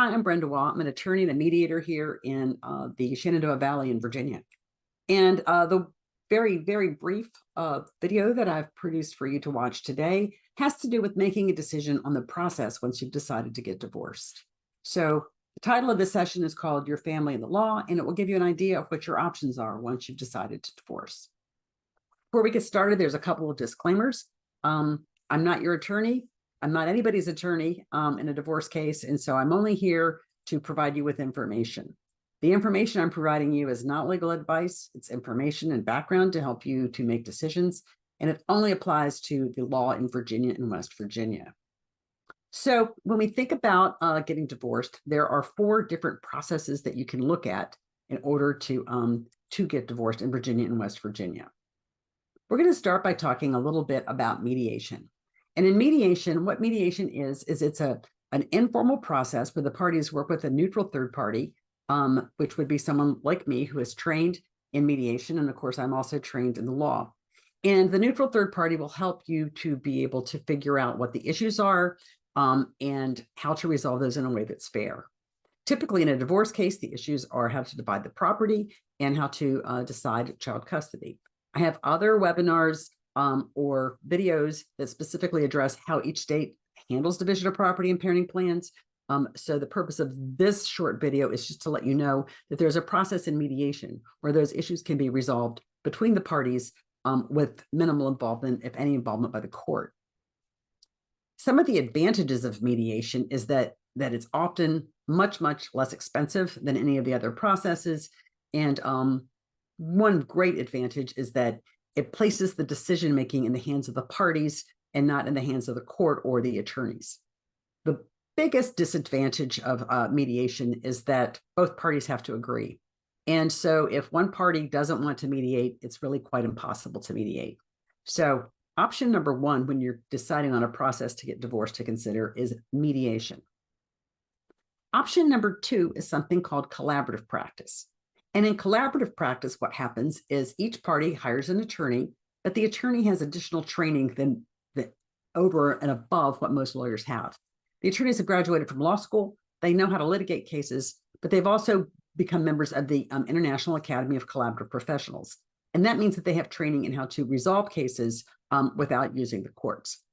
Hi, I'm Brenda Waugh. I'm an attorney and a mediator here in the Shenandoah Valley in Virginia. And the very, very brief video that I've produced for you to watch today has to do with making a decision on the process once you've decided to get divorced. So the title of this session is called Your Family and the Law, and it will give you an idea of what your options are once you've decided to divorce. Before we get started, there's a couple of disclaimers. I'm not your attorney. I'm not anybody's attorney in a divorce case, and so I'm only here to provide you with information. The information I'm providing you is not legal advice. It's information and background to help you to make decisions, and it only applies to the law in Virginia and West Virginia. So when we think about getting divorced, there are 4 different processes that you can look at in order to get divorced in Virginia and West Virginia. We're going to start by talking a little bit about mediation. And in mediation, what mediation is it's an informal process where the parties work with a neutral third party, which would be someone like me who is trained in mediation. And of course, I'm also trained in the law. And the neutral third party will help you to be able to figure out what the issues are and how to resolve those in a way that's fair. Typically, in a divorce case, the issues are how to divide the property and how to decide child custody. I have other webinars or videos that specifically address how each state handles division of property and parenting plans. So the purpose of this short video is just to let you know that there's a process in mediation where those issues can be resolved between the parties with minimal involvement, if any involvement by the court. Some of the advantages of mediation is that it's often much, much less expensive than any of the other processes. And one great advantage is that it places the decision-making in the hands of the parties and not in the hands of the court or the attorneys. The biggest disadvantage of mediation is that both parties have to agree. And so if one party doesn't want to mediate, it's really quite impossible to mediate. So option number 1, when you're deciding on a process to get divorced to consider, is mediation. Option number 2 is something called collaborative practice. And in collaborative practice, what happens is each party hires an attorney, but the attorney has additional training than over and above what most lawyers have. The attorneys have graduated from law school. They know how to litigate cases, but they've also become members of the International Academy of Collaborative Professionals. And that means that they have training in how to resolve cases without using the courts.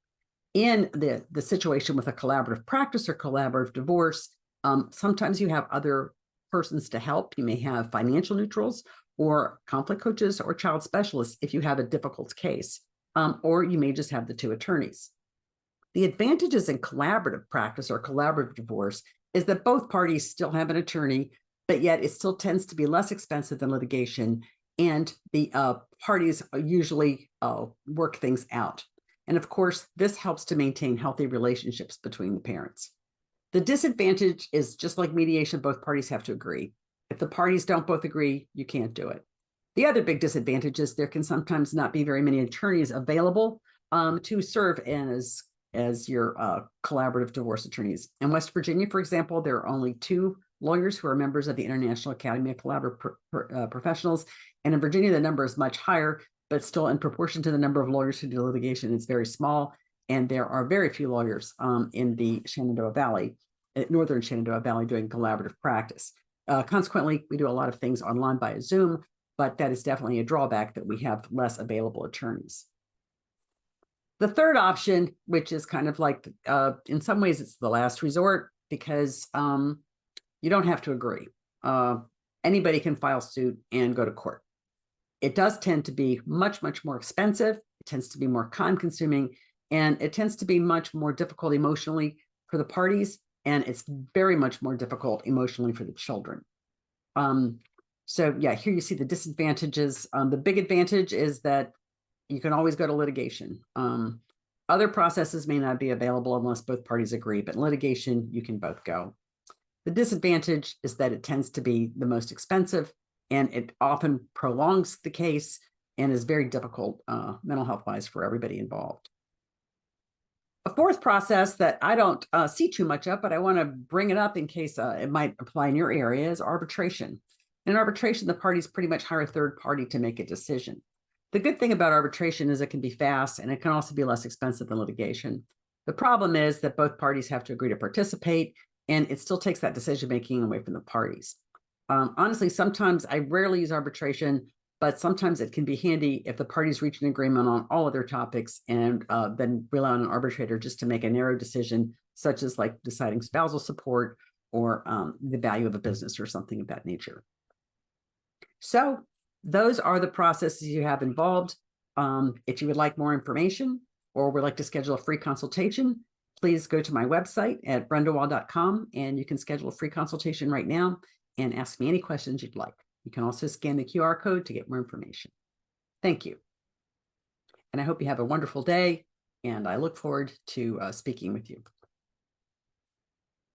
In the situation with a collaborative practice or collaborative divorce, sometimes you have other persons to help. You may have financial neutrals or conflict coaches or child specialists if you have a difficult case, or you may just have the 2 attorneys. The advantages in collaborative practice or collaborative divorce is that both parties still have an attorney, but yet it still tends to be less expensive than litigation, and the parties usually work things out. And of course, this helps to maintain healthy relationships between the parents. The disadvantage is just like mediation, both parties have to agree. If the parties don't both agree, you can't do it. The other big disadvantage is there can sometimes not be very many attorneys available to serve as your collaborative divorce attorneys. In West Virginia, for example, there are only 2 lawyers who are members of the International Academy of Collaborative Professionals. And in Virginia, the number is much higher, but still in proportion to the number of lawyers who do litigation, it's very small. And there are very few lawyers in the Shenandoah Valley, northern Shenandoah Valley, doing collaborative practice. Consequently, we do a lot of things online via Zoom, but that is definitely a drawback that we have less available attorneys. The third option, which is kind of like, in some ways, it's the last resort because you don't have to agree. Anybody can file suit and go to court. It does tend to be much, much more expensive. It tends to be more time-consuming. And it tends to be much more difficult emotionally for the parties, and it's very much more difficult emotionally for the children. So yeah, here you see the disadvantages. The big advantage is that you can always go to litigation. Other processes may not be available unless both parties agree, but in litigation, you can both go. The disadvantage is that it tends to be the most expensive, and it often prolongs the case and is very difficult mental health-wise for everybody involved. A fourth process that I don't see too much of, but I want to bring it up in case it might apply in your area, is arbitration. In arbitration, the parties pretty much hire a third party to make a decision. The good thing about arbitration is it can be fast, and it can also be less expensive than litigation. The problem is that both parties have to agree to participate, and it still takes that decision-making away from the parties. Honestly, sometimes I rarely use arbitration, but sometimes it can be handy if the parties reach an agreement on all of their topics and then rely on an arbitrator just to make a narrow decision, such as like deciding spousal support or the value of a business or something of that nature. So those are the processes you have involved. If you would like more information or would like to schedule a free consultation, please go to my website at brendawall.com and you can schedule a free consultation right now and ask me any questions you'd like. You can also scan the QR code to get more information. Thank you. And I hope you have a wonderful day, and I look forward to speaking with you.